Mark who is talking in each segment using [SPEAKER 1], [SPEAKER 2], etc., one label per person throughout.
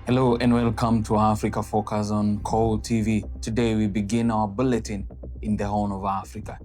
[SPEAKER 1] Hello and welcome to Africa Focus on KOW TV. Today we begin our bulletin in the Horn of Africa.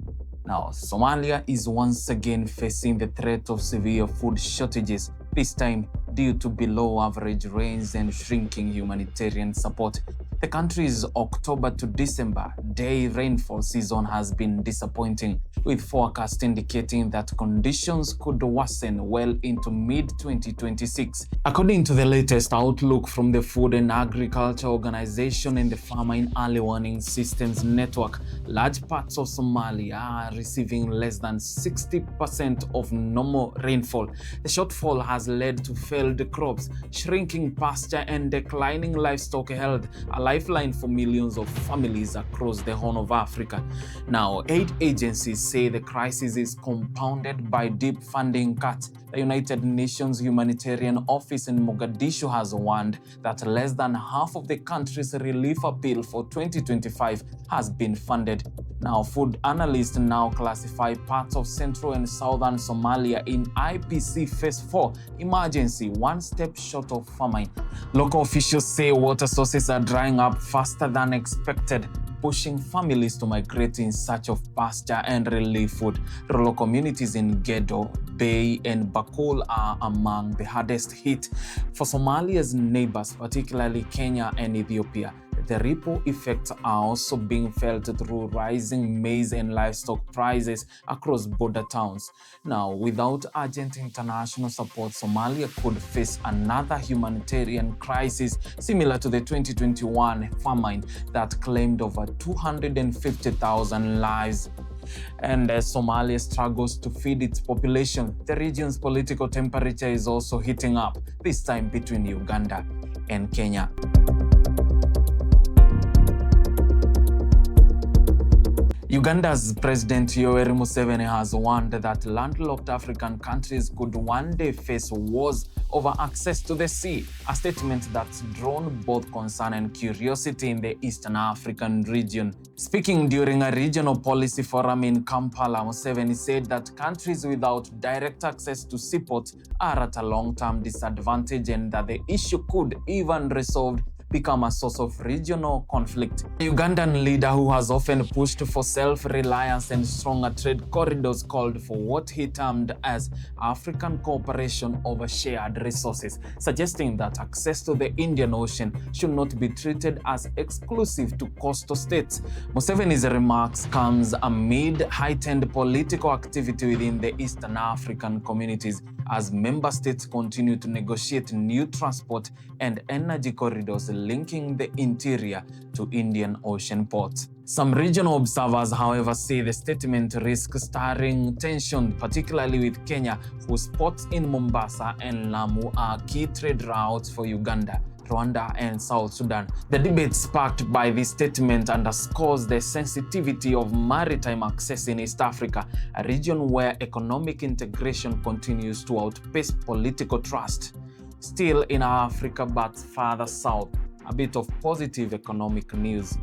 [SPEAKER 1] Now, Somalia is once again facing the threat of severe food shortages, this time due to below average rains and shrinking humanitarian support. The country's October to December day rainfall season has been disappointing, with forecasts indicating that conditions could worsen well into mid-2026. According to the latest outlook from the Food and Agriculture Organization and the Farmer in Early Warning Systems Network, large parts of Somalia are receiving less than 60% of normal rainfall. The shortfall has led to failed crops, shrinking pasture and declining livestock health, a lifeline for millions of families across the Horn of Africa. Now, aid agencies say the crisis is compounded by deep funding cuts. The United Nations Humanitarian Office in Mogadishu has warned that less than half of the country's relief appeal for 2025 has been funded. Now, food analysts now classify parts of central and southern Somalia in IPC Phase 4 emergency, one step short of famine. Local officials say water sources are drying up faster than expected, pushing families to migrate in search of pasture and relief food. Rural communities in Xidhnow, Bay and Bakul are among the hardest hit. For Somalia's neighbors, particularly Kenya and Ethiopia, the ripple effects are also being felt through rising maize and livestock prices across border towns. Now, without urgent international support, Somalia could face another humanitarian crisis similar to the 2021 famine that claimed over 250,000 lives. And as Somalia struggles to feed its population, the region's political temperature is also heating up, this time between Uganda and Kenya. Uganda's President Yoweri Museveni has warned that landlocked African countries could one day face wars over access to the sea, a statement that's drawn both concern and curiosity in the Eastern African region. Speaking during a regional policy forum in Kampala, Museveni said that countries without direct access to seaports are at a long-term disadvantage and that the issue could, even resolved, become a source of regional conflict. The Ugandan leader, who has often pushed for self-reliance and stronger trade corridors, called for what he termed as African cooperation over shared resources, suggesting that access to the Indian Ocean should not be treated as exclusive to coastal states. Museveni's remarks comes amid heightened political activity within the Eastern African communities as member states continue to negotiate new transport and energy corridors linking the interior to Indian Ocean ports. Some regional observers, however, say the statement risks stirring tension, particularly with Kenya, whose ports in Mombasa and Lamu are key trade routes for Uganda, Rwanda and South Sudan. The debate sparked by this statement underscores the sensitivity of maritime access in East Africa, a region where economic integration continues to outpace political trust. Still in Africa, but farther south, a bit of positive economic news.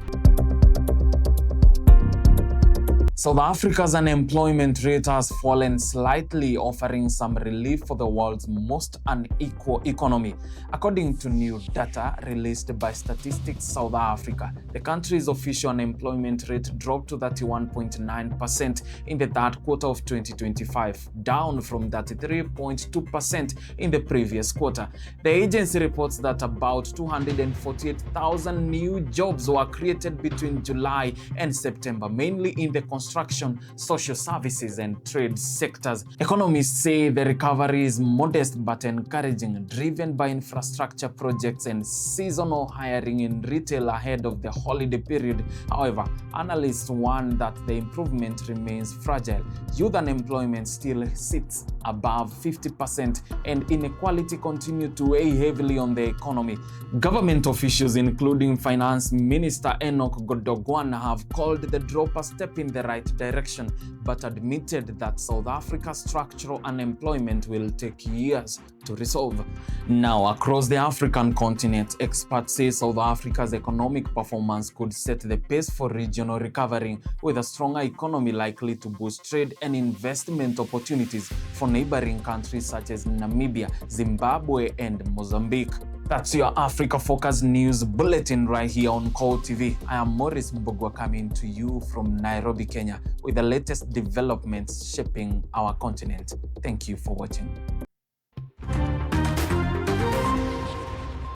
[SPEAKER 1] South Africa's unemployment rate has fallen slightly, offering some relief for the world's most unequal economy. According to new data released by Statistics South Africa, the country's official unemployment rate dropped to 31.9% in the third quarter of 2025, down from 33.2% in the previous quarter. The agency reports that about 248,000 new jobs were created between July and September, mainly in the construction, social services, and trade sectors. Economists say the recovery is modest but encouraging, driven by infrastructure projects and seasonal hiring in retail ahead of the holiday period. However, analysts warn that the improvement remains fragile. Youth unemployment still sits above 50%, and inequality continues to weigh heavily on the economy. Government officials, including Finance Minister Enoch Godongwana, have called the drop a step in the right direction, but admitted that South Africa's structural unemployment will take years to resolve. Now, across the African continent, experts say South Africa's economic performance could set the pace for regional recovery, with a stronger economy likely to boost trade and investment opportunities for neighboring countries such as Namibia, Zimbabwe, and Mozambique. That's your Africa Focus News Bulletin right here on KOW TV. I am Maurice Mbugwa coming to you from Nairobi, Kenya, with the latest developments shaping our continent. Thank you for watching.